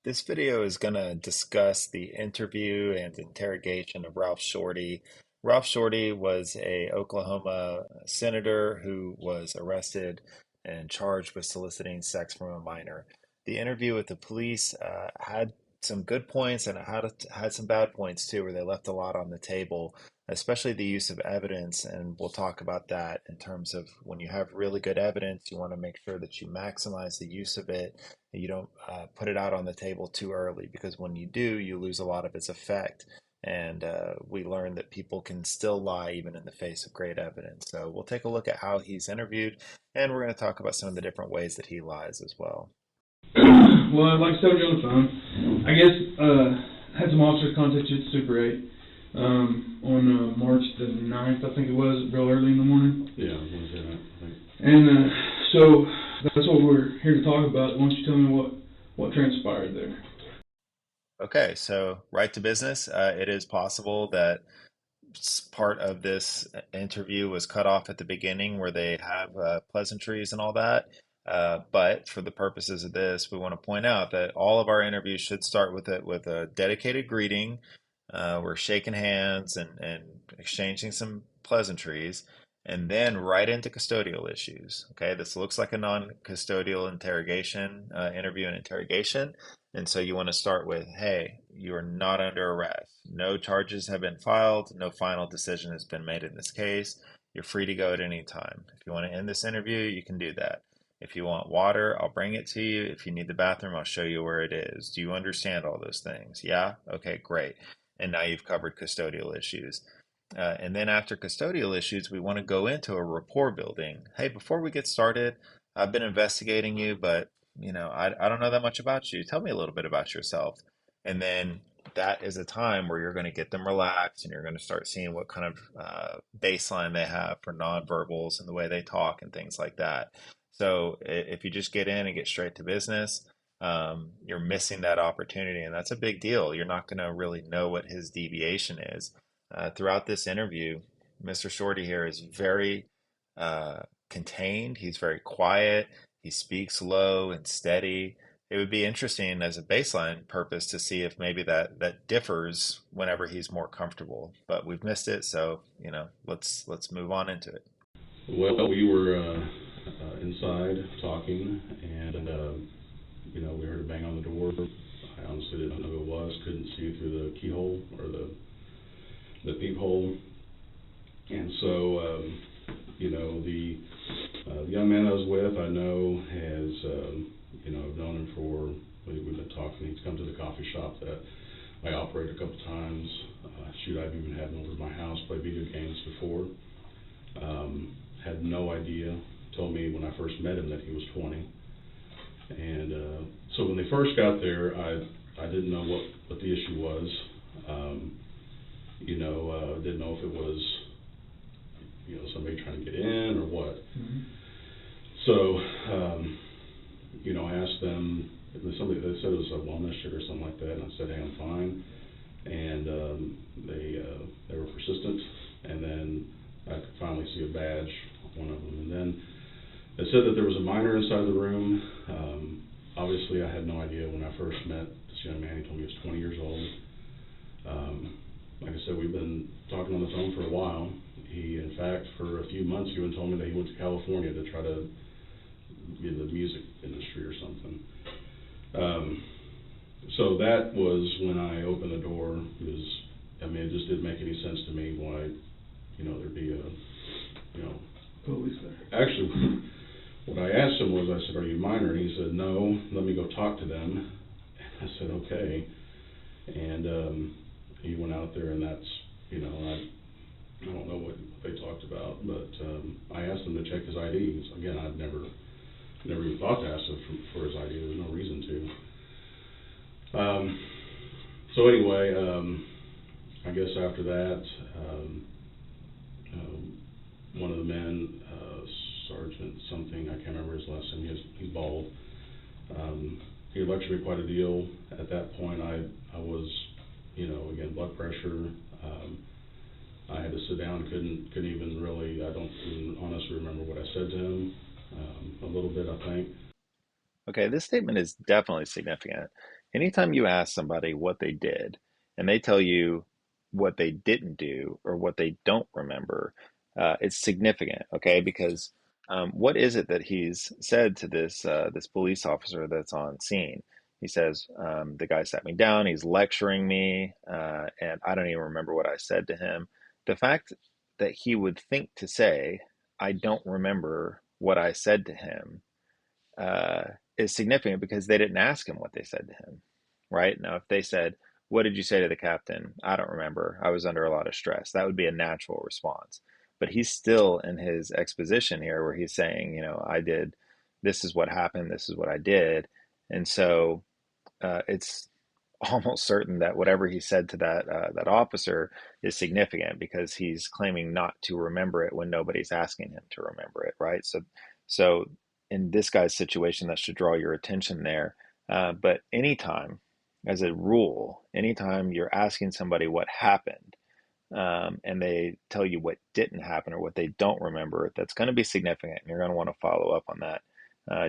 This video is going to discuss the interview and interrogation of Ralph Shortey. Ralph Shortey was a Oklahoma senator who was arrested and charged with soliciting sex from a minor. The interview with the police had some good points and it had some bad points too, where they left a lot on the table, especially the use of evidence. And we'll talk about that in terms of when you have really good evidence, you want to make sure that you maximize the use of it. You don't put it out on the table too early, because when you do, you lose a lot of its effect. And we learned that people can still lie even in the face of great evidence. So we'll take a look at how he's interviewed, and we're going to talk about some of the different ways that he lies as well. Well, like I told you on the phone, I guess had some officers contact you at Super 8 on March the 9th, I think it was, real early in the morning. Yeah, I was going to say that, I think. And so that's what we're here to talk about. Why don't you tell me what transpired there? Okay, so right to business. It is possible that part of this interview was cut off at the beginning where they have pleasantries and all that. But for the purposes of this, we want to point out that all of our interviews should start with a dedicated greeting. We're shaking hands and exchanging some pleasantries, and then right into custodial issues. Okay, this looks like a non-custodial interrogation, interview and interrogation. And so you want to start with, hey, you are not under arrest. No charges have been filed. No final decision has been made in this case. You're free to go at any time. If you want to end this interview, you can do that. If you want water, I'll bring it to you. If you need the bathroom, I'll show you where it is. Do you understand all those things? Yeah? Okay, great. And now you've covered custodial issues. And then after custodial issues, we want to go into a rapport building. Hey, before we get started, I've been investigating you, but I don't know that much about you. Tell me a little bit about yourself. And then that is a time where you're going to get them relaxed and you're going to start seeing what kind of baseline they have for nonverbals and the way they talk and things like that. So if you just get in and get straight to business, you're missing that opportunity. And that's a big deal. You're not going to really know what his deviation is. Throughout this interview, Mr. Shorty here is very contained. He's very quiet. He speaks low and steady. It would be interesting as a baseline purpose to see if maybe that differs whenever he's more comfortable. But we've missed it, so let's move on into it. Well, we were inside talking, and we heard a bang on the door. I honestly didn't know who it was. Couldn't see through the keyhole or the peephole, and so the young man I was with, I know has I've known him for, we've been talking. He's come to the coffee shop that I operate a couple times. I've even had him over to my house, play video games before. Had no idea. Told me when I first met him that he was 20. And so when they first got there, I didn't know what the issue was. Didn't know if it was, somebody trying to get in or what. Mm-hmm. So, I asked them, they said it was a wellness check or something like that, and I said, hey, I'm fine. And they were persistent, and then I could finally see a badge on one of them. And then they said that there was a minor inside the room. Obviously, I had no idea when I first met this young man. He told me he was 20 years old. Like I said, we've been talking on the phone for a while. He, in fact, for a few months, he even told me that he went to California to try to get in the music industry or something. So that was when I opened the door. It just didn't make any sense to me why, there'd be Police there. Actually, what I asked him was, I said, are you minor? And he said, no, let me go talk to them. I said, okay. And he went out there, and that's, I don't know what they talked about, but I asked him to check his ID. Again, I'd never even thought to ask him for his ID. There was no reason to. So anyway, I guess after that, one of the men, Sergeant something, I can't remember his last name, he's bald. He lectured me quite a deal. At that point, I was, again, blood pressure. I had to sit down, couldn't even really, I don't even honestly remember what I said to him. A little bit, I think. Okay, this statement is definitely significant. Anytime you ask somebody what they did and they tell you what they didn't do or what they don't remember, it's significant, okay? Because what is it that he's said to this police officer that's on scene? He says, the guy sat me down, he's lecturing me, and I don't even remember what I said to him. The fact that he would think to say, I don't remember what I said to him, uh, is significant because they didn't ask him what they said to him, right? Now, if they said, "What did you say to the captain?" I don't remember. I was under a lot of stress. That would be a natural response. But he's still in his exposition here where he's saying, I did, this is what happened, this is what I did. And so it's almost certain that whatever he said to that officer is significant because he's claiming not to remember it when nobody's asking him to remember it, right? So in this guy's situation, that should draw your attention there. But anytime, as a rule, anytime you're asking somebody what happened, and they tell you what didn't happen or what they don't remember, that's going to be significant, and you're going to want to follow up on that.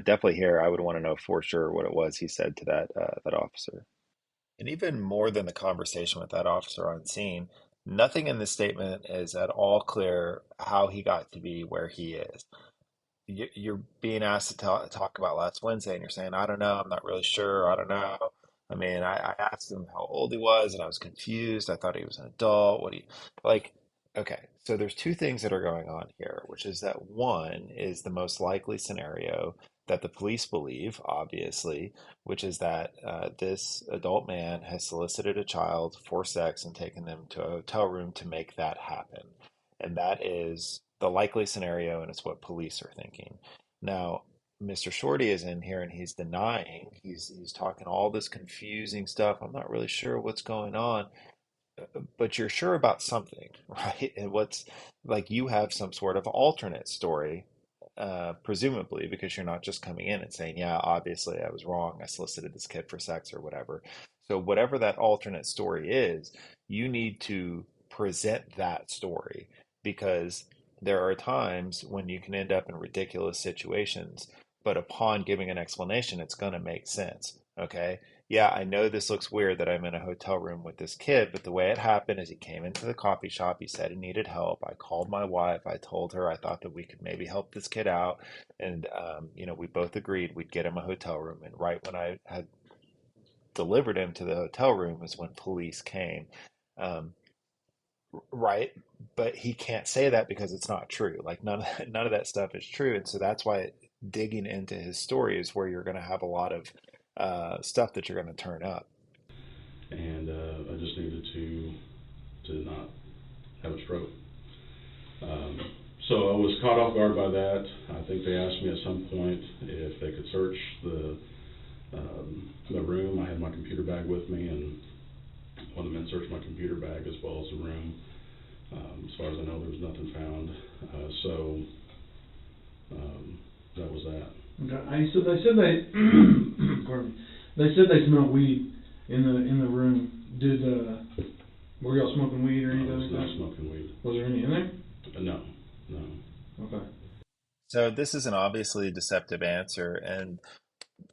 Definitely here, I would want to know for sure what it was he said to that officer. And even more than the conversation with that officer on scene, nothing in this statement is at all clear how he got to be where he is. You're being asked to talk about last Wednesday, and you're saying, I don't know, I'm not really sure, I don't know. I mean, I asked him how old he was, and I was confused. I thought he was an adult. What do you like? Okay, so there's two things that are going on here, which is that one is the most likely scenario that the police believe, obviously, which is that this adult man has solicited a child for sex and taken them to a hotel room to make that happen. And that is the likely scenario, and it's what police are thinking. Now, Mr. Shorty is in here and he's denying. He's talking all this confusing stuff. I'm not really sure what's going on, but you're sure about something, right? And what's like you have some sort of alternate story, presumably, because you're not just coming in and saying, yeah, obviously I was wrong. I solicited this kid for sex or whatever. So, whatever that alternate story is, you need to present that story because there are times when you can end up in ridiculous situations, but upon giving an explanation, it's going to make sense. Okay, yeah, I know this looks weird that I'm in a hotel room with this kid, but the way it happened is he came into the coffee shop. He said he needed help. I called my wife. I told her I thought that we could maybe help this kid out. And, we both agreed we'd get him a hotel room. And right when I had delivered him to the hotel room is when police came. Um, right. But he can't say that because it's not true. Like none of that stuff is true. And so that's why digging into his story is where you're going to have a lot of stuff that you're going to turn up. And I just needed to not have a stroke. Um, so I was caught off guard by that. I think they asked me at some point if they could search the room. I had my computer bag with me, and one of the men searched my computer bag as well as the room. As far as I know, there was nothing found. So that was that. Okay. So they said they, pardon me. They said they smelled weed in the room. Did were y'all smoking weed or I anything was like not that? smoking weed. Was there any in there? No, no. Okay. So this is an obviously deceptive answer, and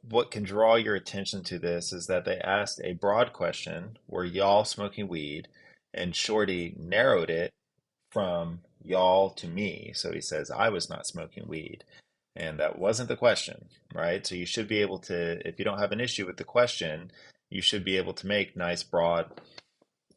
what can draw your attention to this is that they asked a broad question, were y'all smoking weed? And Shorty narrowed it from y'all to me. So he says, I was not smoking weed. And that wasn't the question, right? So you should be able to, if you don't have an issue with the question, you should be able to make nice broad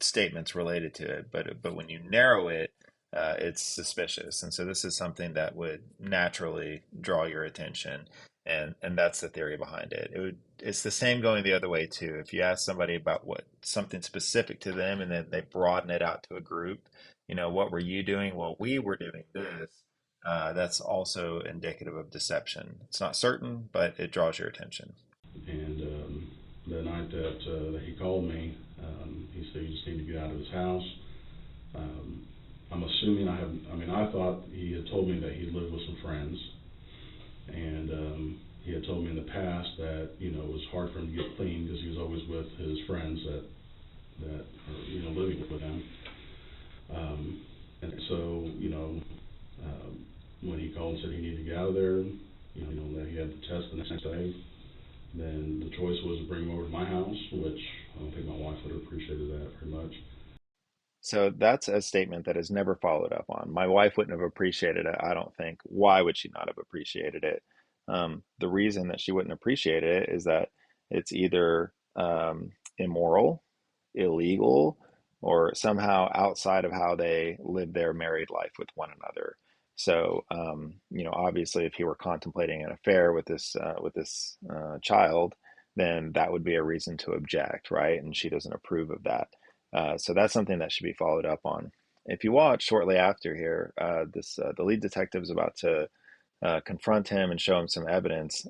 statements related to it. But when you narrow it, it's suspicious, and so this is something that would naturally draw your attention, and that's the theory behind it. It's the same going the other way too. If you ask somebody about what something specific to them, and then they broaden it out to a group, what were you doing? Well, we were doing this. That's also indicative of deception. It's not certain, but it draws your attention. And the night that he called me, he said, "You just need to get out of his house." Um, I'm assuming I thought he had told me that he lived with some friends, and he had told me in the past that it was hard for him to get clean because he was always with his friends that are living with him. And so when he called and said he needed to get out of there, that he had to test the next day, then the choice was to bring him over to my house which I don't think my wife would have appreciated that very much. So that's a statement that is never followed up on. My wife wouldn't have appreciated it, I don't think. Why would she not have appreciated it? The reason that she wouldn't appreciate it is that it's either immoral, illegal, or somehow outside of how they live their married life with one another. So, obviously, if he were contemplating an affair with this child, then that would be a reason to object, right? And she doesn't approve of that. So that's something that should be followed up on. If you watch shortly after here, this the lead detective is about to confront him and show him some evidence.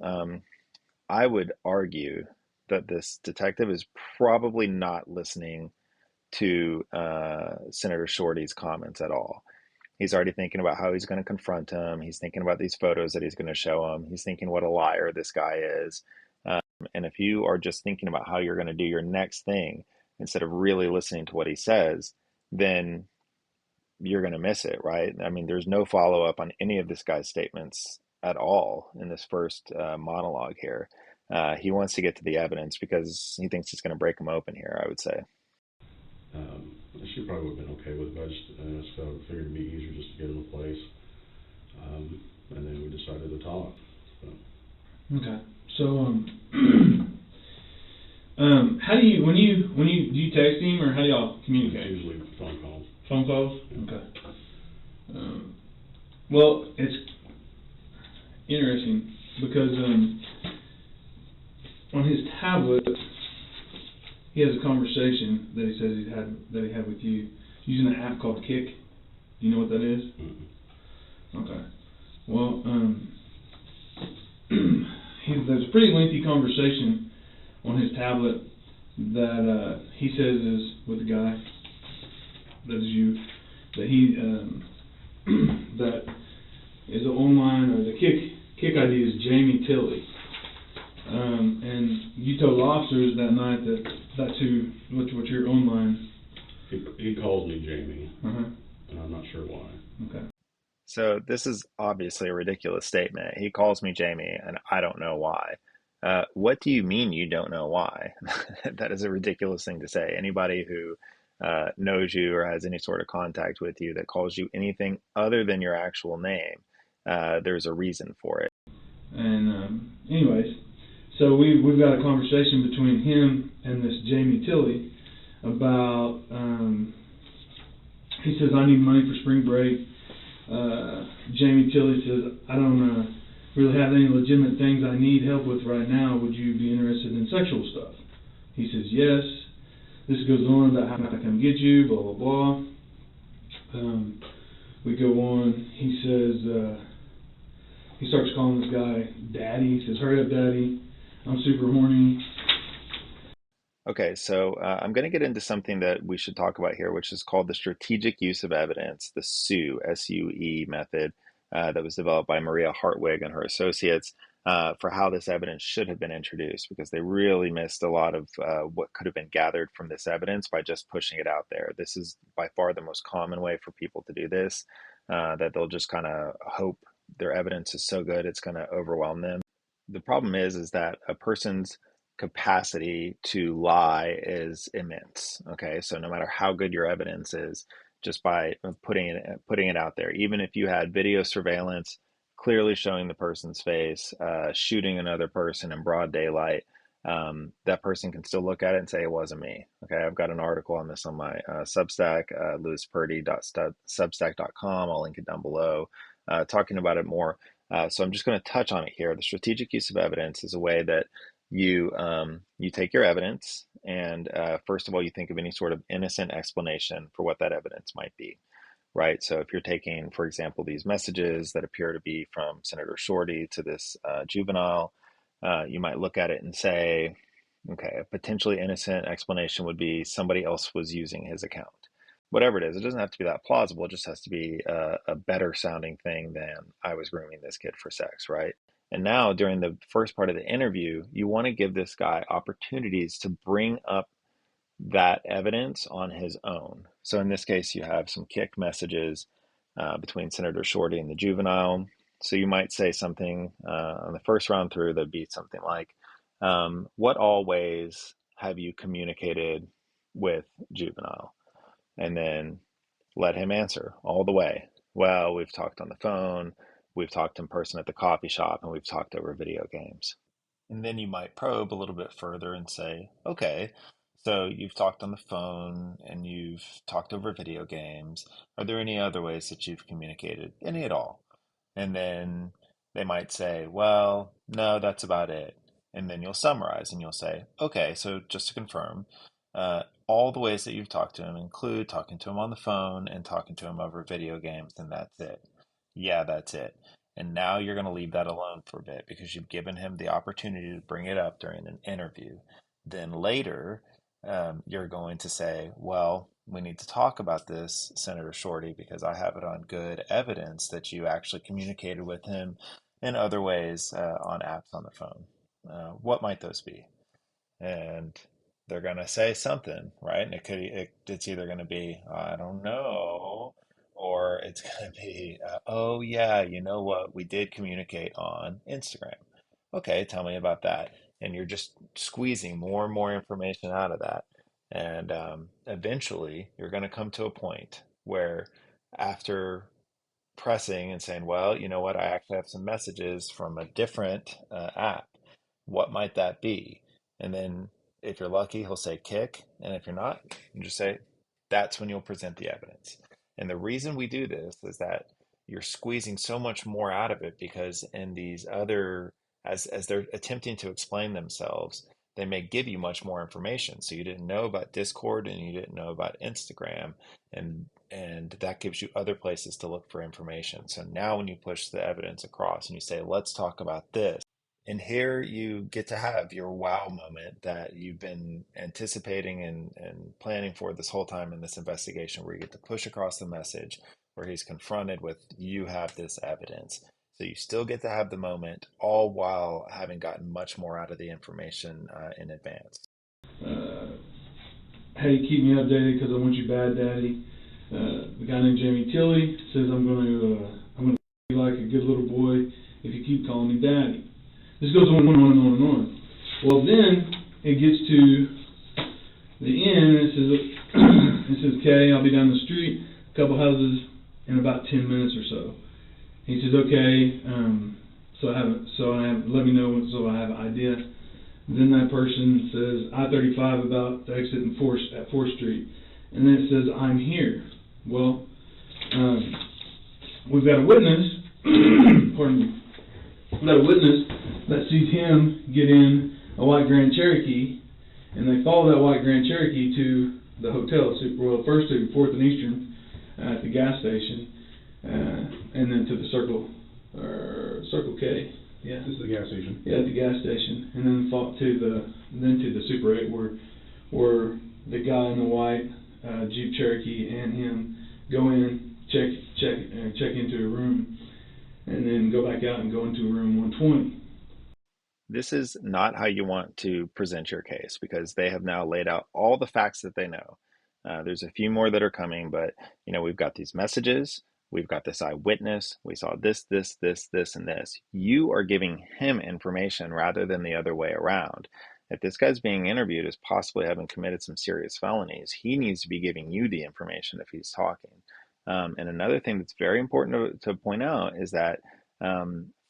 I would argue that this detective is probably not listening to Senator Shorty's comments at all. He's already thinking about how he's going to confront him. He's thinking about these photos that he's going to show him. He's thinking what a liar this guy is. And if you are just thinking about how you're going to do your next thing instead of really listening to what he says, then you're going to miss it, right? I mean, there's no follow up on any of this guy's statements at all in this first monologue here. He wants to get to the evidence because he thinks it's going to break him open here, I would say. She probably would have been okay with it, but I figured it'd be easier just to get him a place. And then we decided to talk. So. Okay. So, how do you do you text him, or how do y'all communicate? Usually phone calls. Phone calls? Yeah. Okay. Well, it's interesting because on his tablet he has a conversation that he says he had with you using an app called Kick. Do you know what that is? Mm-hmm. Okay. Well, there's a pretty lengthy conversation on his tablet that he says is with the guy that is you, that he that is online, or the Kick ID is Jamie Tilley. And you told officers that night that that's what your online. He calls me Jamie, Uh-huh. and I'm not sure why. Okay. So this is obviously a ridiculous statement. He calls me Jamie, and I don't know why. What do you mean you don't know why? That is a ridiculous thing to say. Anybody who knows you or has any sort of contact with you that calls you anything other than your actual name, there's a reason for it. And anyways, so we've got a conversation between him and this Jamie Tilley about. He says, I need money for spring break. Jamie Tilley says, I don't really have any legitimate things I need help with right now. Would you be interested in sexual stuff? He says, yes. This goes on about how I come get you, blah, blah, blah. We go on. He says, he starts calling this guy Daddy. He says, hurry up, Daddy. I'm super horny. Okay, so I'm going to get into something that we should talk about here, which is called the strategic use of evidence, the SUE, S-U-E method, that was developed by Maria Hartwig and her associates for how this evidence should have been introduced, because they really missed a lot of what could have been gathered from this evidence by just pushing it out there. This is by far the most common way for people to do this, that they'll just kind of hope their evidence is so good it's going to overwhelm them. The problem is that a person's capacity to lie is immense. Okay, so no matter how good your evidence is, just by putting it out there, even if you had video surveillance clearly showing the person's face, shooting another person in broad daylight, that person can still look at it and say it wasn't me. Okay, I've got an article on this on my Substack, lewispurdy.substack.com. I'll link it down below, talking about it more. So I'm just going to touch on it here. The strategic use of evidence is a way that you take your evidence and first of all, you think of any sort of innocent explanation for what that evidence might be, right? So if you're taking, for example, these messages that appear to be from Senator Shortey to this juvenile, you might look at it and say, okay, a potentially innocent explanation would be somebody else was using his account. Whatever it is, it doesn't have to be that plausible. It just has to be a better sounding thing than I was grooming this kid for sex, right? And now, during the first part of the interview, you want to give this guy opportunities to bring up that evidence on his own. So in this case, you have some kick messages between Senator Shortey and the juvenile. So you might say something on the first round through that'd be something like, what all ways have you communicated with juvenile? And then let him answer all the way. Well, we've talked on the phone, we've talked in person at the coffee shop, and we've talked over video games. And then you might probe a little bit further and say, okay, so you've talked on the phone and you've talked over video games. Are there any other ways that you've communicated? Any at all? And then they might say, well, no, that's about it. And then you'll summarize and you'll say, okay, so just to confirm, all the ways that you've talked to him include talking to him on the phone and talking to him over video games, and that's it. Yeah, that's it. And now you're going to leave that alone for a bit because you've given him the opportunity to bring it up during an interview. Then later, you're going to say, well, we need to talk about this, Senator Shorty, because I have it on good evidence that you actually communicated with him in other ways on apps on the phone. What might those be? And they're going to say something, right? And it's either going to be, I don't know, or it's going to be, oh yeah, you know what? We did communicate on Instagram. Okay, tell me about that. And you're just squeezing more and more information out of that. And eventually, you're going to come to a point where, after pressing and saying, well, you know what, I actually have some messages from a different app. What might that be? And then if you're lucky, he'll say kick. And if you're not, you just say, that's when you'll present the evidence. And the reason we do this is that you're squeezing so much more out of it because in these other, as they're attempting to explain themselves, they may give you much more information. So you didn't know about Discord and you didn't know about Instagram, and that gives you other places to look for information. So now when you push the evidence across and you say, let's talk about this, and here you get to have your wow moment that you've been anticipating and planning for this whole time in this investigation, where you get to push across the message, where he's confronted with, you have this evidence. So you still get to have the moment, all while having gotten much more out of the information in advance. Uh, hey, keep me updated because I want you bad, Daddy. The guy named Jamie Tilley says I'm going to be like a good little boy if you keep calling me Daddy. This goes on and on and on and on. Well, then it gets to the end, and it says, okay, I'll be down the street, a couple houses, in about 10 minutes or so. He says, okay, let me know so I have an idea. Then that person says, I-35 about to exit at 4th Street. And then it says, I'm here. Well, we've got a witness, pardon me, we've got a witness that sees him get in a white Grand Cherokee, and they follow that white Grand Cherokee to the hotel, first to 4th and Eastern at the gas station, and then to the Circle K. Yeah. This is the gas station. Yeah, at the gas station, and then to the Super 8 where the guy in the white Jeep Cherokee and him go in, check into a room, and then go back out and go into room 120. This is not how you want to present your case because they have now laid out all the facts that they know. There's a few more that are coming, but we've got these messages, we've got this eyewitness, we saw this, and this. You are giving him information rather than the other way around. If this guy's being interviewed as possibly having committed some serious felonies, he needs to be giving you the information if he's talking. And another thing that's very important to point out is that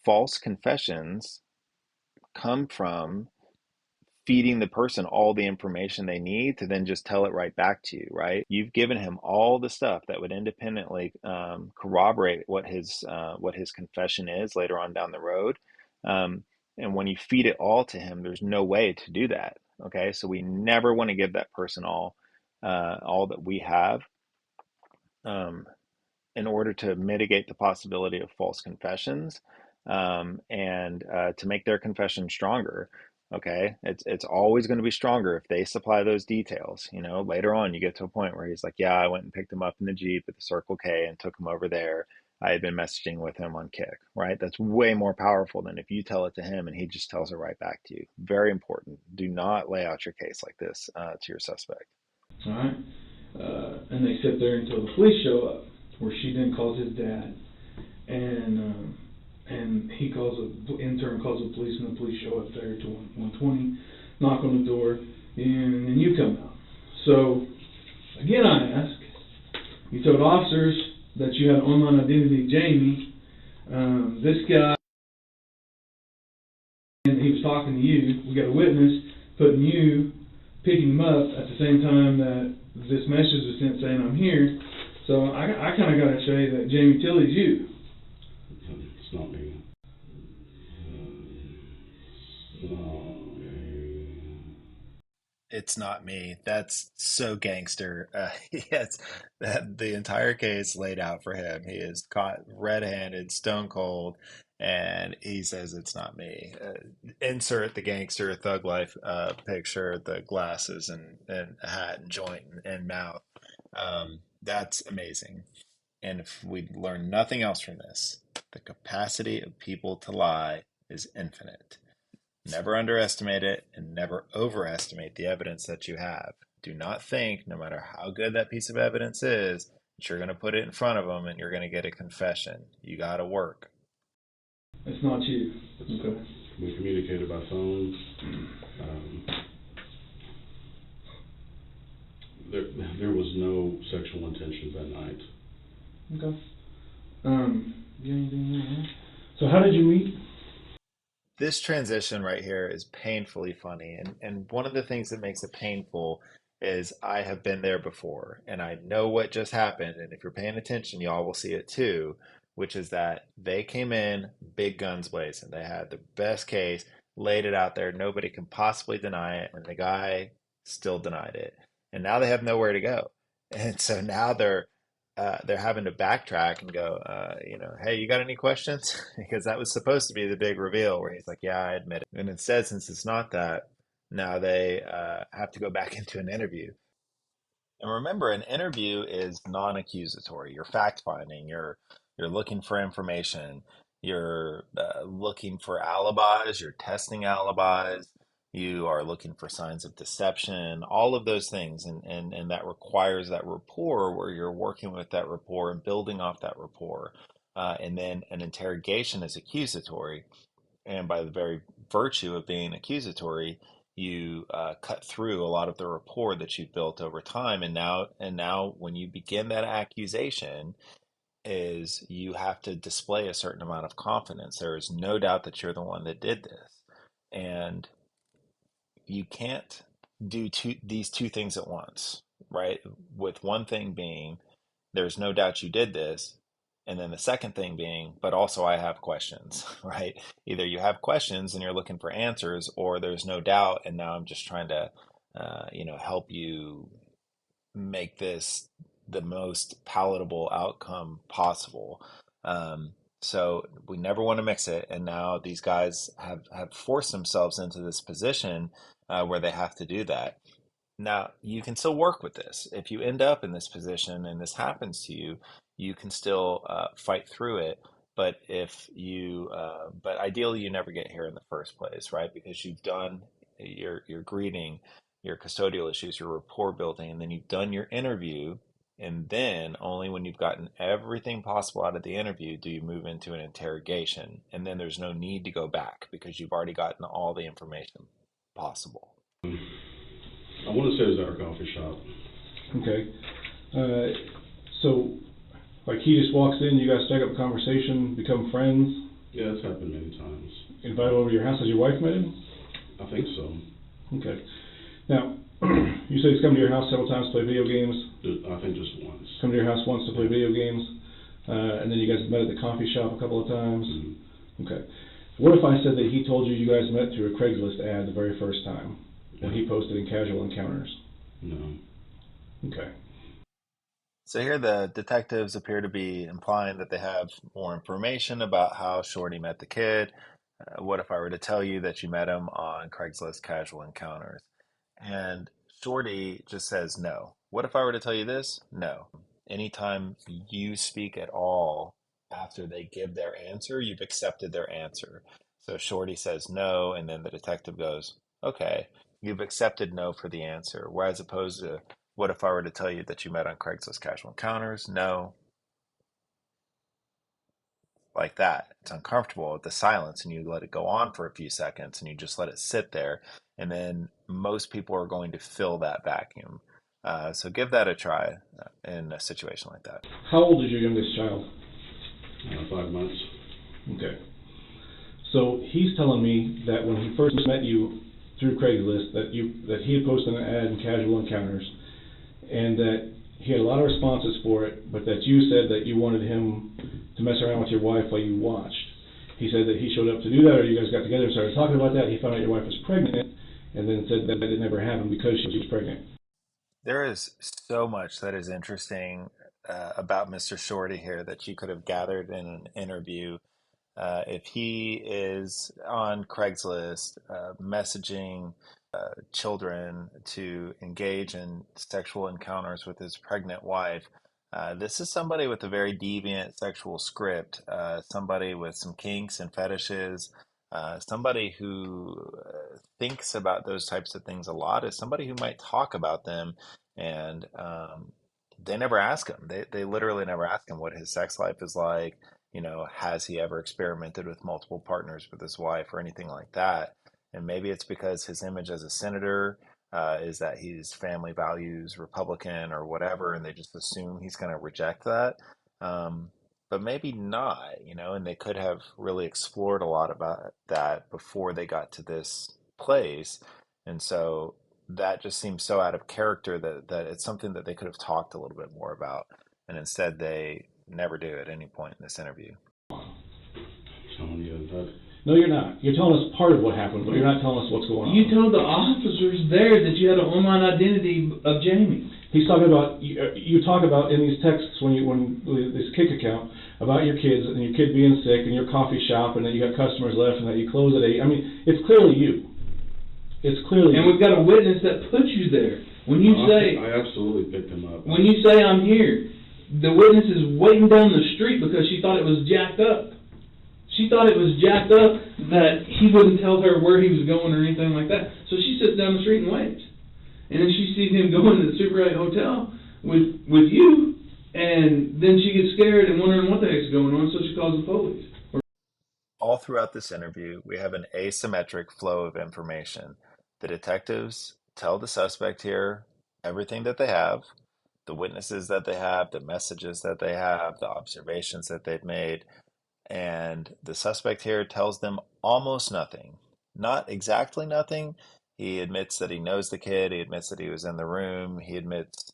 false confessions come from feeding the person all the information they need to then just tell it right back to you, right? You've given him all the stuff that would independently corroborate what his confession is later on down the road. And when you feed it all to him, there's no way to do that. Okay, so we never want to give that person all that we have. In order to mitigate the possibility of false confessions and to make their confession stronger. Okay, it's always going to be stronger if they supply those details. Later on, you get to a point where he's like, "Yeah, I went and picked him up in the Jeep at the Circle K and took him over there. I had been messaging with him on Kick." Right? That's way more powerful than if you tell it to him and he just tells it right back to you. Very important. Do not lay out your case like this to your suspect. All right, and they sit there until the police show up, where she then calls his dad, and intern calls the police, and the police show up there to 120, knock on the door, and then you come out. So, again, I ask, you told officers that you had online identity Jamie. This guy, and he was talking to you. We got a witness picking him up at the same time that this message was sent saying I'm here. So I kind of got to say that Jamie Tilley's you. It's not me. It's not me. That's so gangster. Yes, that the entire case laid out for him. He is caught red-handed, stone cold, and he says it's not me. Insert the gangster thug life picture, the glasses and hat and joint and mouth. That's amazing. And if we learn nothing else from this, the capacity of people to lie is infinite. Never underestimate it and never overestimate the evidence that you have. Do not think, no matter how good that piece of evidence is, that you're going to put it in front of them and you're going to get a confession. You got to work. It's not you. Okay. We communicated by phone. There was no sexual intention that night. Okay. You got anything more? So how did you meet? This transition right here is painfully funny. And one of the things that makes it painful is I have been there before and I know what just happened. And if you're paying attention, y'all will see it too, which is that they came in big guns blazing. They had the best case, laid it out there. Nobody can possibly deny it. And the guy still denied it. And now they have nowhere to go. And so now they're having to backtrack and go, hey, you got any questions? Because that was supposed to be the big reveal where he's like, yeah, I admit it. And instead, since it's not that, now they have to go back into an interview. And remember, an interview is non-accusatory. You're fact-finding. You're looking for information. You're looking for alibis. You're testing alibis. You are looking for signs of deception. All of those things, and that requires that rapport where you're working with that rapport and building off that rapport. And then an interrogation is accusatory, and by the very virtue of being accusatory, you cut through a lot of the rapport that you've built over time. And now, when you begin that accusation, is you have to display a certain amount of confidence. There is no doubt that you're the one that did this, and you can't do these two things at once, right? With one thing being, there's no doubt you did this. And then the second thing being, but also I have questions, right? Either you have questions and you're looking for answers, or there's no doubt. And now I'm just trying to, help you make this the most palatable outcome possible. So we never want to mix it. And now these guys have forced themselves into this position where they have to do that. Now, you can still work with this. If you end up in this position and this happens to you, you can still fight through it. But ideally, you never get here in the first place, right? Because you've done your greeting, your custodial issues, your rapport building, and then you've done your interview. And then only when you've gotten everything possible out of the interview do you move into an interrogation. And then there's no need to go back because you've already gotten all the information possible. I want to say it was at our coffee shop. Okay. So, like he just walks in, you guys strike up a conversation, become friends. Yeah, it's happened many times. Invite over to your house. Has your wife met him? I think so. Okay. Now, you said he's come to your house several times to play video games. I think just once. Come to your house once to play video games, and then you guys met at the coffee shop a couple of times. Mm-hmm. Okay. What if I said that he told you you guys met through a Craigslist ad the very first time when he posted in Casual Encounters? No. Okay. So here the detectives appear to be implying that they have more information about how Shorty met the kid. What if I were to tell you that you met him on Craigslist Casual Encounters? And Shorty just says no. What if I were to tell you this? No. Anytime you speak at all after they give their answer, you've accepted their answer. So Shorty says no, and then the detective goes, okay, you've accepted no for the answer. Whereas opposed to, what if I were to tell you that you met on Craigslist Casual Encounters? No. Like that. It's uncomfortable with the silence, and you let it go on for a few seconds and you just let it sit there. and then most people are going to fill that vacuum. So give that a try in a situation like that. How old is your youngest child? 5 months. Okay. So he's telling me that when he first met you through Craigslist, that he had posted an ad in Casual Encounters, and that he had a lot of responses for it, but that you said that you wanted him to mess around with your wife while you watched. He said that he showed up to do that, or you guys got together and started talking about that. He found out your wife was pregnant, and then said that it never happened because she was pregnant. There is so much that is interesting about Mr. Shorty here that you could have gathered in an interview. If he is on Craigslist messaging children to engage in sexual encounters with his pregnant wife, this is somebody with a very deviant sexual script, somebody with some kinks and fetishes, somebody who thinks about those types of things a lot, is somebody who might talk about them, and they never ask him. They literally never ask him what his sex life is like. Has he ever experimented with multiple partners with his wife or anything like that? And maybe it's because his image as a senator is that he's family values Republican or whatever, and they just assume he's going to reject that. Um, but maybe not, and they could have really explored a lot about that before they got to this place. And so that just seems so out of character that it's something that they could have talked a little bit more about. And instead, they never do at any point in this interview. Telling you that. No, you're not. You're telling us part of what happened, but you're not telling us what's going on. You told the officers there that you had an online identity of Jamie. He's talking about you talk about in these texts when this Kick account about your kids and your kid being sick and your coffee shop and that you got customers left and that you close at 8. I mean, it's clearly you. It's clearly. And we've got a witness that put you there. When you say, I absolutely picked him up. when you say I'm here, the witness is waiting down the street because she thought it was jacked up. She thought it was jacked up that he wouldn't tell her where he was going or anything like that. So she sits down the street and waits. And then she sees him going to the Super 8 hotel with you, and then she gets scared and wondering what the heck's going on, so she calls the police. All throughout this interview, we have an asymmetric flow of information. The detectives tell the suspect here everything that they have, the witnesses that they have, the messages that they have, the observations that they've made, and the suspect here tells them almost nothing. Not exactly nothing. He admits that he knows the kid, he admits that he was in the room, he admits,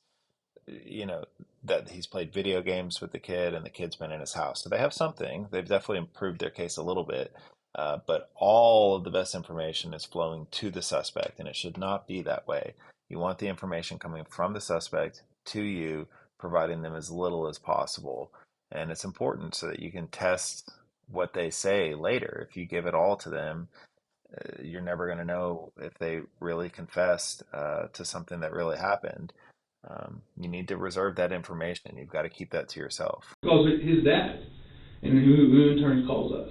you know, that he's played video games with the kid and the kid's been in his house. So they have something. They've definitely improved their case a little bit. But all of the best information is flowing to the suspect, and it should not be that way. You want the information coming from the suspect to you, providing them as little as possible. And it's important so that you can test what they say later. If you give it all to them, you're never going to know if they really confessed to something that really happened. You need to reserve that information. You've got to keep that to yourself. Calls it his dad, and who in turn calls us.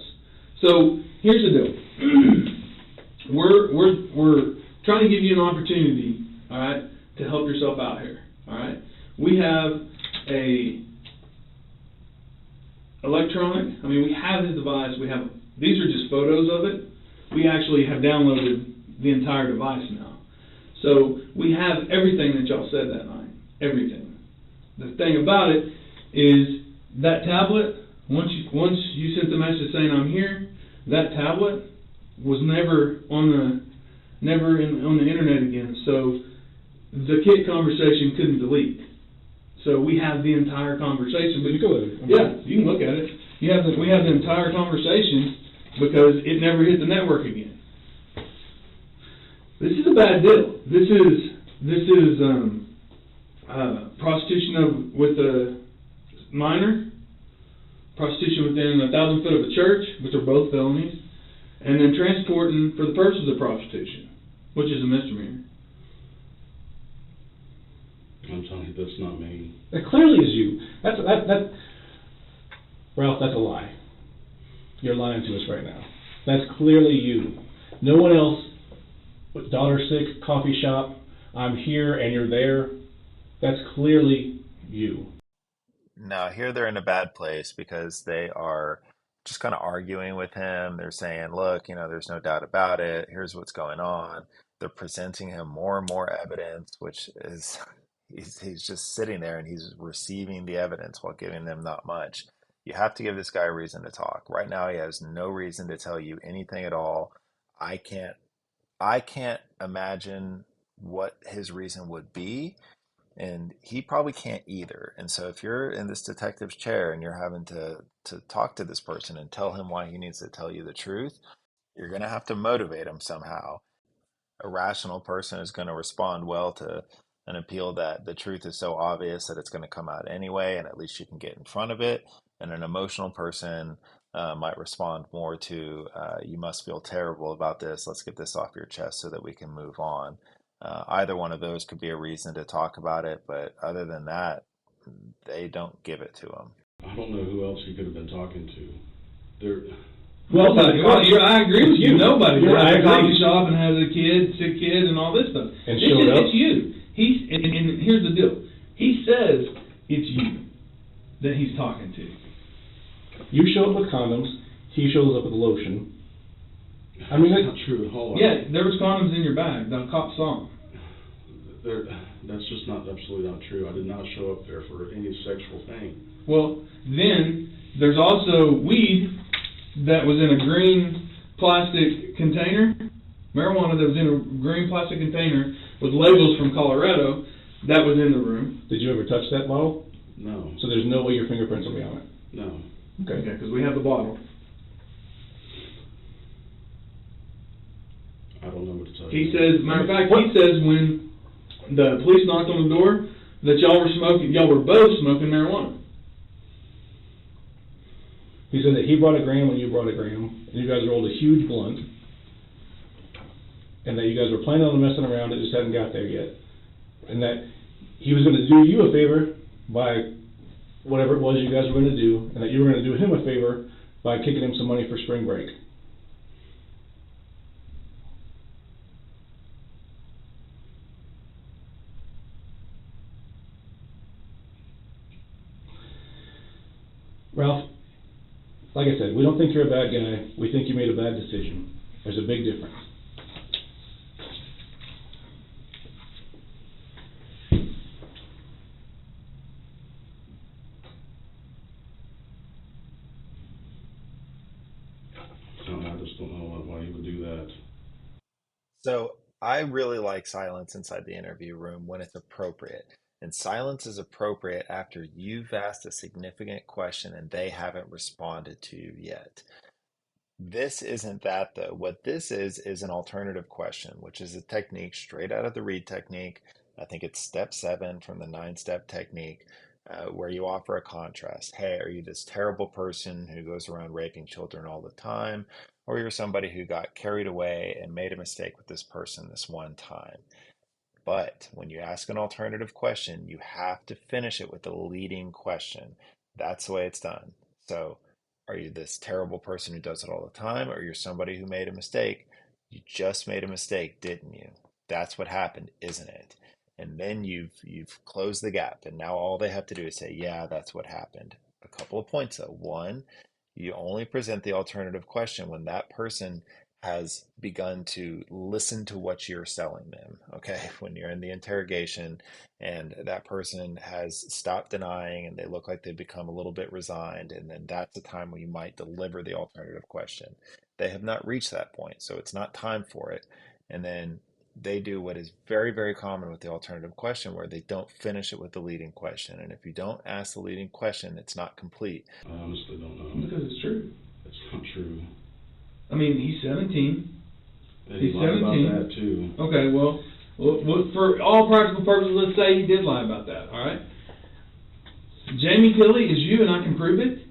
So here's the deal. we're trying to give you an opportunity, all right, to help yourself out here. All right, we have we have his device. These are just photos of it. We actually have downloaded the entire device now. So we have everything that y'all said that night. Everything. The thing about it is that tablet, once you sent the message saying I'm here, that tablet was never on the internet again. So the kid conversation couldn't delete. So we have the entire conversation. But you can look at it. Yeah, you can look at it. We have the entire conversation because it never hit the network again. This is a bad deal. This is prostitution with a minor, prostitution within 1,000 foot of a church, which are both felonies, and then transporting for the purposes of prostitution, which is a misdemeanor. I'm telling you, that's not me. That clearly is you. Ralph, that's a lie. You're lying to us right now. That's clearly you. No one else. With daughter sick, coffee shop, I'm here and you're there. That's clearly you. Now, here they're in a bad place because they are just kind of arguing with him. They're saying, look, there's no doubt about it. Here's what's going on. they're presenting him more and more evidence, which is he's just sitting there and he's receiving the evidence while giving them not much. You have to give this guy a reason to talk. Right now, he has no reason to tell you anything at all. I can't I can't imagine what his reason would be, and he probably can't either. And so if you're in this detective's chair and you're having to talk to this person and tell him why he needs to tell you the truth, you're going to have to motivate him somehow. A rational person is going to respond well to an appeal that the truth is so obvious that it's going to come out anyway, and at least you can get in front of it. And an emotional person might respond more to, you must feel terrible about this. Let's get this off your chest so that we can move on. Either one of those could be a reason to talk about it, but other than that, they don't give it to them. I don't know who else he could have been talking to. There, Nobody. I agree with you. Nobody. You're Has right, a I coffee agree. shop and has a kid, sick kid, and all this stuff. And showed up? It's you. And here's the deal. He says it's you that he's talking to. You show up with condoms, he shows up with lotion. I mean, that's not true at all. Yeah, there was condoms in your bag. The cop saw them. That's just not absolutely not true. I did not show up there for any sexual thing. Well, then there's also weed that was in a green plastic container. Marijuana that was in a green plastic container with labels from Colorado. That was in the room. Did you ever touch that bottle? No. So there's no way your fingerprints will be on it? No. Okay, because we have the bottle. I don't know what to tell you. He says, matter of fact, he says when the police knocked on the door that y'all were both smoking marijuana. He said that he brought a gram when you brought a gram, and you guys rolled a huge blunt, and that you guys were planning on messing around, it just hadn't got there yet. And that he was going to do you a favor by whatever it was you guys were going to do, and that you were going to do him a favor by kicking him some money for spring break. Ralph, like I said, we don't think you're a bad guy. We think you made a bad decision. There's a big difference. I just don't know why he would do that. So I really like silence inside the interview room when it's appropriate. And silence is appropriate after you've asked a significant question and they haven't responded to you yet. This isn't that though. What this is an alternative question, which is a technique straight out of the READ technique. I think it's step 7 from the 9-step technique, where you offer a contrast. Hey, are you this terrible person who goes around raping children all the time? Or you're somebody who got carried away and made a mistake with this person this one time. But when you ask an alternative question, you have to finish it with the leading question. That's the way it's done. So, are you this terrible person who does it all the time, or you're somebody who made a mistake? You just made a mistake, didn't you? That's what happened, isn't it? And then you've closed the gap, and now all they have to do is say, yeah, that's what happened. A couple of points though. One, you only present the alternative question when that person has begun to listen to what you're selling them. Okay. When you're in the interrogation and that person has stopped denying and they look like they've become a little bit resigned, and then that's the time when you might deliver the alternative question. They have not reached that point, so it's not time for it. And then they do what is very, very common with the alternative question, where they don't finish it with the leading question. And if you don't ask the leading question, it's not complete. I honestly don't know. Because it's true. It's not true. I mean, he's 17. And He's he lied 17. about that too. Okay, well, for all practical purposes, let's say he did lie about that, all right? Jamie Tilley is you, and I can prove it.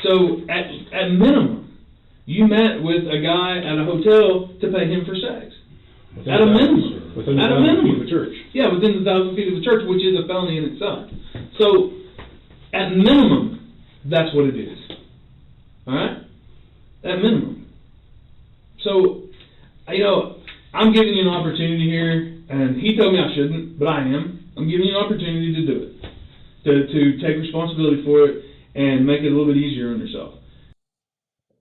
So, at minimum, you met with a guy at a hotel to pay him for sex. At a minimum. Within At a 1,000 feet minimum. of the church. Yeah, within the 1,000 feet of the church, which is a felony in itself. So, at minimum, that's what it is. All right? At minimum. So, I'm giving you an opportunity here, and he told me I shouldn't, but I am. I'm giving you an opportunity to do it, to take responsibility for it and make it a little bit easier on yourself.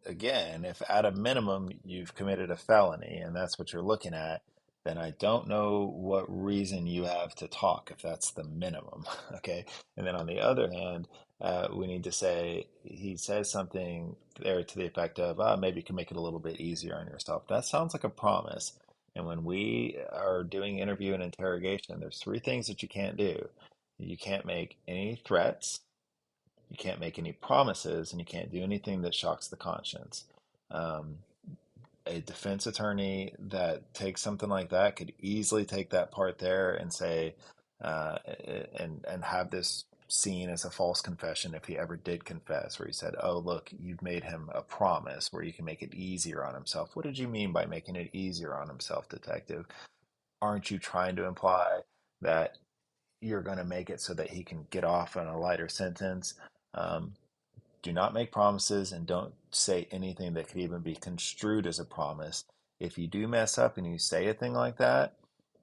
Again, if at a minimum you've committed a felony and that's what you're looking at, then I don't know what reason you have to talk if that's the minimum. Okay. And then on the other hand, we need to say, he says something there to the effect of, maybe you can make it a little bit easier on yourself. That sounds like a promise. And when we are doing interview and interrogation, there's three things that you can't do. You can't make any threats, you can't make any promises, and you can't do anything that shocks the conscience. Um, a defense attorney that takes something like that could easily take that part there and say, and have this seen as a false confession if he ever did confess, where he said, "Oh, look, you've made him a promise where you can make it easier on himself." What did you mean by making it easier on himself, detective? Aren't you trying to imply that you're going to make it so that he can get off on a lighter sentence? Um, do not make promises and don't say anything that could even be construed as a promise. If you do mess up and you say a thing like that,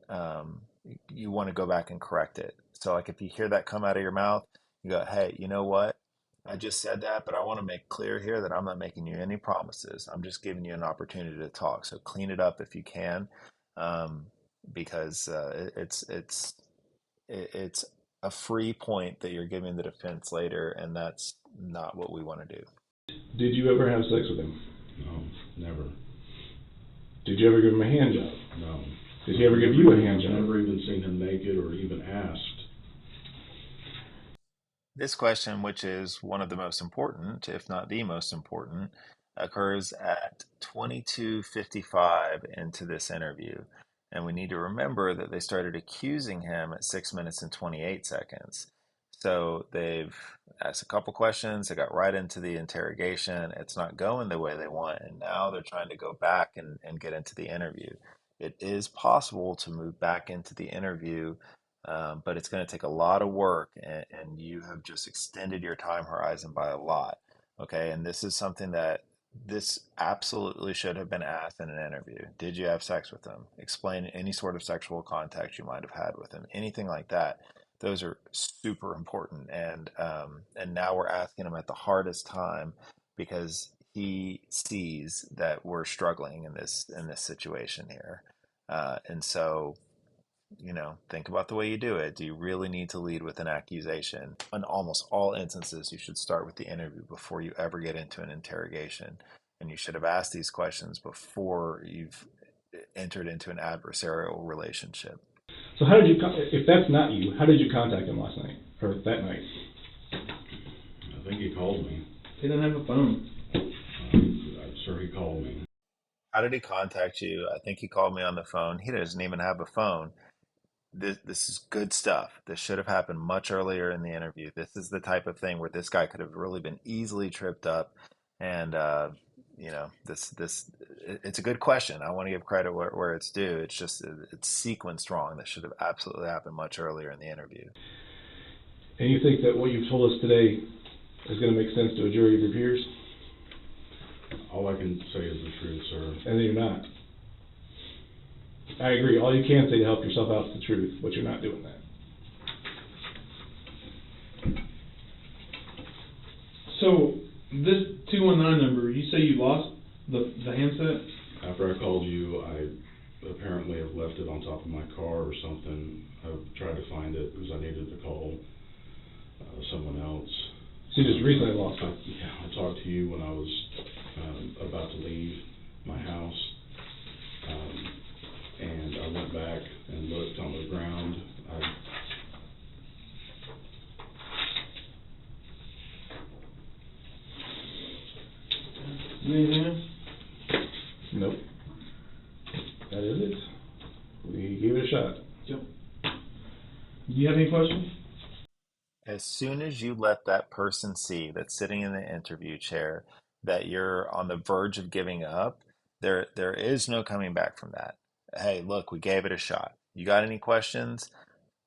um, you want to go back and correct it. So, like if you hear that come out of your mouth, you go, "Hey, you know what? I just said that, but I want to make clear here that I'm not making you any promises. I'm just giving you an opportunity to talk. So clean it up if you can, um, because it's a free point that you're giving the defense later, and that's not what we want to do." Did you ever have sex with him? No, never. Did you ever give him a hand job? No. Did he ever give you a hand I've job? never even seen him naked or even asked. This question, which is one of the most important, if not the most important, occurs at 22:55 into this interview. And we need to remember that they started accusing him at 6 minutes and 28 seconds. So they've asked a couple questions, they got right into the interrogation. It's not going the way they want. And now they're trying to go back and get into the interview. It is possible to move back into the interview, but it's going to take a lot of work, and you have just extended your time horizon by a lot. Okay, and this is something that this absolutely should have been asked in an interview. Did you have sex with him? Explain any sort of sexual contact you might have had with him, anything like that. Those are super important, and now we're asking him at the hardest time because he sees that we're struggling in this situation here, and so, think about the way you do it. Do you really need to lead with an accusation? In almost all instances, you should start with the interview before you ever get into an interrogation. And you should have asked these questions before you've entered into an adversarial relationship. So how did you, if that's not you, how did you contact him last night, or that night? I think he called me. He doesn't have a phone. I'm sure he called me. How did he contact you? I think he called me on the phone. He doesn't even have a phone. This is good stuff. This should have happened much earlier in the interview. This is the type of thing where this guy could have really been easily tripped up. And it's a good question. I want to give credit where it's due. It's just it's sequenced wrong. This should have absolutely happened much earlier in the interview. And you think that what you've told us today is going to make sense to a jury of your peers? All I can say is the truth, sir. And then you're not. I agree. All you can say to help yourself out is the truth, but you're not doing that. So this 219 number, you say you lost the handset? After I called you, I apparently have left it on top of my car or something. I've tried to find it because I needed to call someone else. So you just recently lost it? Yeah, I talked to you when I was about to leave my house. And I went back and looked on the ground. Anything else? Nope. That is it. We gave it a shot. Yep. Do you have any questions? As soon as you let that person see that's sitting in the interview chair that you're on the verge of giving up, there is no coming back from that. Hey, look, we gave it a shot. You got any questions?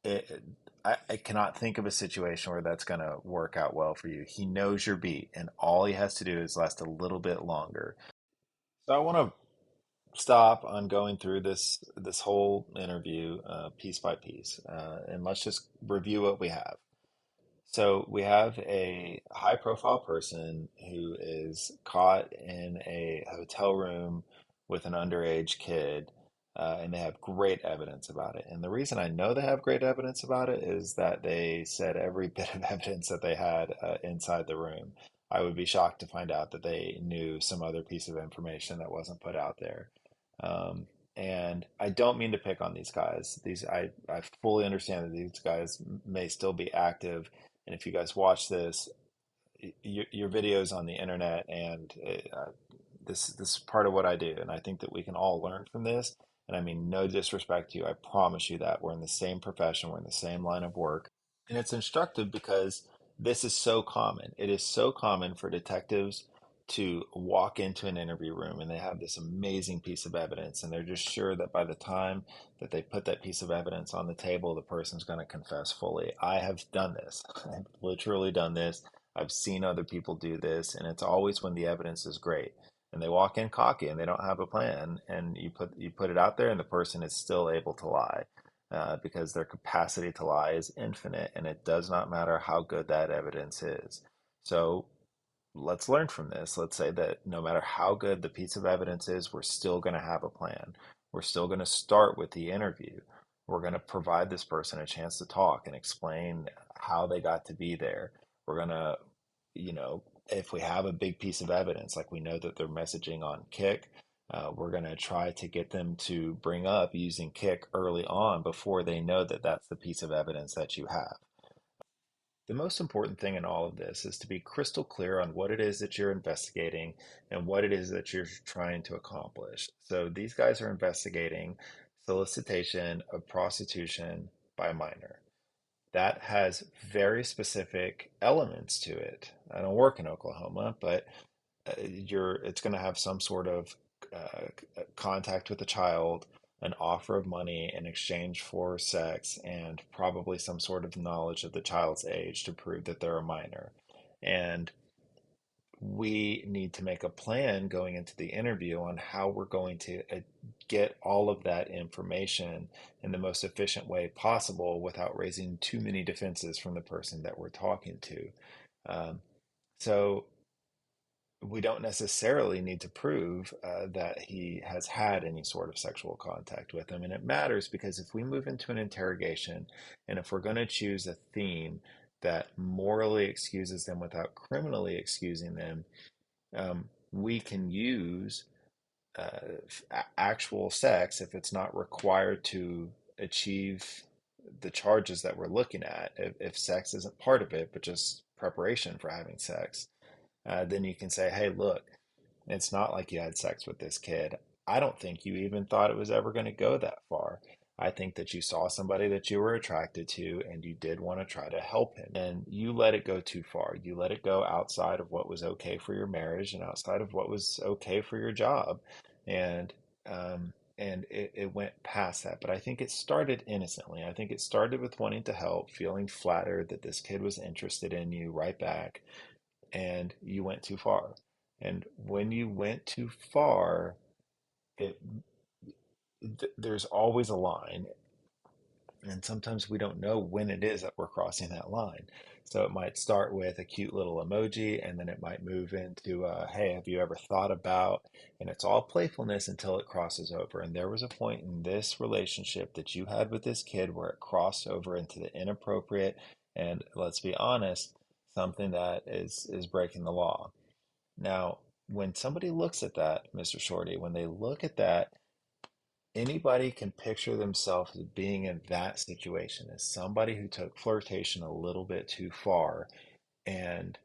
It, I cannot think of a situation where that's going to work out well for you. He knows your beat, and all he has to do is last a little bit longer. So I want to stop on going through this whole interview piece by piece, and let's just review what we have. So we have a high profile person who is caught in a hotel room with an underage kid. and they have great evidence about it. And the reason I know they have great evidence about it is that they said every bit of evidence that they had inside the room. I would be shocked to find out that they knew some other piece of information that wasn't put out there. Um, and I don't mean to pick on these guys. I fully understand that these guys may still be active. And if you guys watch this, your videos on the internet, and this is part of what I do, and I think that we can all learn from this. And I mean no disrespect to you. I promise you that we're in the same profession, we're in the same line of work, and it's instructive because this is so common. It is so common for detectives to walk into an interview room and they have this amazing piece of evidence, and they're just sure that by the time that they put that piece of evidence on the table, the person's going to confess fully. I have done this. I've literally done this. I've seen other people do this, and it's always when the evidence is great. And they walk in cocky and they don't have a plan, and you put it out there, and the person is still able to lie because their capacity to lie is infinite, and it does not matter how good that evidence is. So let's learn from this. Let's say that no matter how good the piece of evidence is, we're still going to have a plan. We're still going to start with the interview. We're going to provide this person a chance to talk and explain how they got to be there. We're going to, if we have a big piece of evidence, like we know that they're messaging on Kick, we're going to try to get them to bring up using Kick early on before they know that that's the piece of evidence that you have. The most important thing in all of this is to be crystal clear on what it is that you're investigating and what it is that you're trying to accomplish. So these guys are investigating solicitation of prostitution by a minor. That has very specific elements to it. I don't work in Oklahoma, but it's going to have some sort of contact with the child, an offer of money in exchange for sex, and probably some sort of knowledge of the child's age to prove that they're a minor. And we need to make a plan going into the interview on how we're going to get all of that information in the most efficient way possible without raising too many defenses from the person that we're talking to. So we don't necessarily need to prove that he has had any sort of sexual contact with him. And it matters because if we move into an interrogation and if we're going to choose a theme that morally excuses them without criminally excusing them, we can use actual sex if it's not required to achieve the charges that we're looking at. If sex isn't part of it, but just preparation for having sex, then you can say, hey, look, it's not like you had sex with this kid. I don't think you even thought it was ever going to go that far. I think that you saw somebody that you were attracted to and you did want to try to help him. And you let it go too far. You let it go outside of what was okay for your marriage and outside of what was okay for your job. And it went past that. But I think it started innocently. I think it started with wanting to help, feeling flattered that this kid was interested in you right back, and you went too far. And when you went too far, it there's always a line, and sometimes we don't know when it is that we're crossing that line. So it might start with a cute little emoji, and then it might move into, hey, have you ever thought about? And it's all playfulness until it crosses over. And there was a point in this relationship that you had with this kid where it crossed over into the inappropriate, and let's be honest, something that is breaking the law. Now, when somebody looks at that, Mr. Shorty, when they look at that, anybody can picture themselves as being in that situation as somebody who took flirtation a little bit too far. And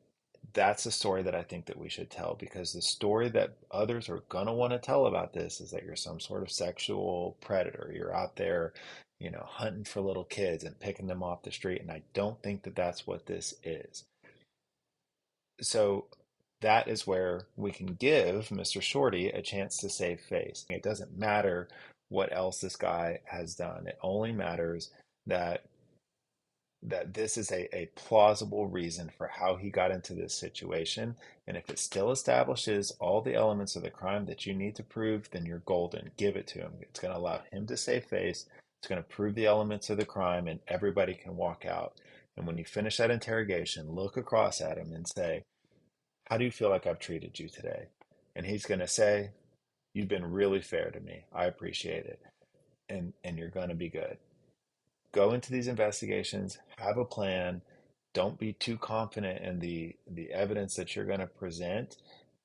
that's a story that I think that we should tell, because the story that others are going to want to tell about this is that you're some sort of sexual predator. You're out there, hunting for little kids and picking them off the street. And I don't think that that's what this is. So that is where we can give Mr. Shorty a chance to save face. It doesn't matter what else this guy has done. It only matters that this is a plausible reason for how he got into this situation. And if it still establishes all the elements of the crime that you need to prove, then you're golden. Give it to him. It's going to allow him to save face. It's going to prove the elements of the crime, and everybody can walk out. And when you finish that interrogation, look across at him and say, how do you feel like I've treated you today? And he's going to say, you've been really fair to me. I appreciate it. and you're going to be good. Go into these investigations, have a plan. Don't be too confident in the evidence that you're going to present,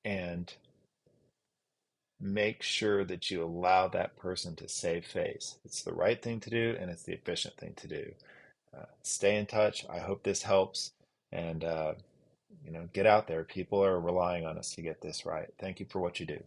and make sure that you allow that person to save face. It's the right thing to do, and it's the efficient thing to do. Stay in touch. I hope this helps, and get out there. People are relying on us to get this right. Thank you for what you do.